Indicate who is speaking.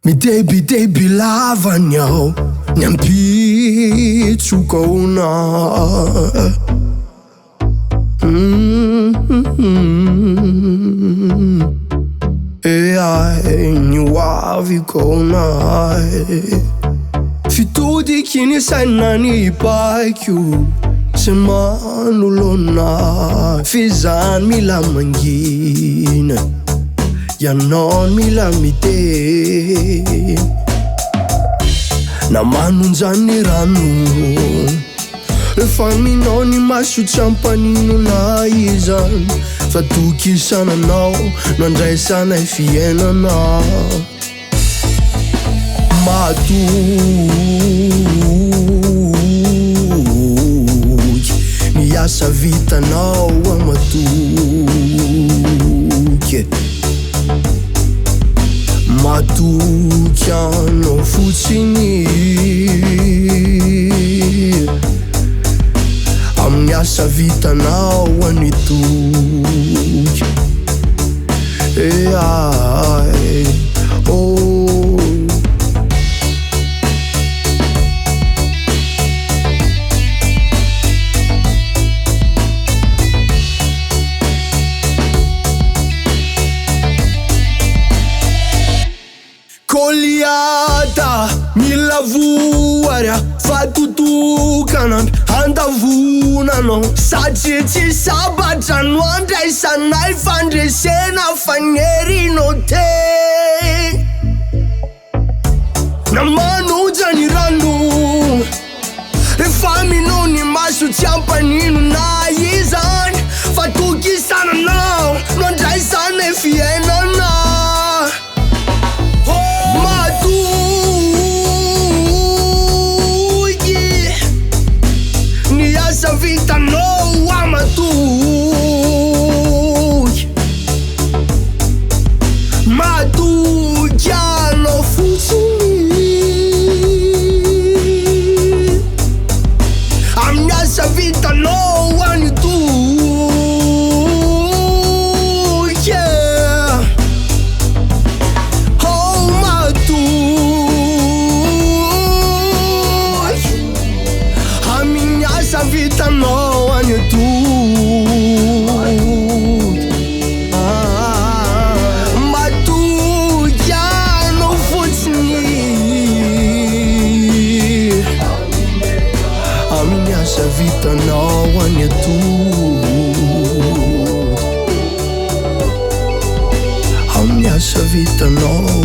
Speaker 1: Mideby lavany aho ny ampitsoka ona ny hoaviko ona fitodiky ny saina ny paiko sy manolona fizany mila mangina ianao mila miteny na manonjany rano rehefa aminao ny maso tsy ampanino na izany fa tokisananao no andraisana fiainana matoky miasa vitanao amatoky matoky anao fotsiny amin'ny asa vitanao anitoky Koliata mila voarya fatotokana handavonanao satria tsy sabatra no andraisanay fandresena fanerinao teny na manonjany rano rehefa aminao ny maso tsy ampanino na izany fa tokisananao no andraisanay fiainana vitanao amatoky matoky anao fotsiny amin'ny asa vitanao anitoky matoky amin'ny asa vitanao anitoky matoky anao fotsiny amin'ny asa vitanao anitoky amin'ny asa vitanao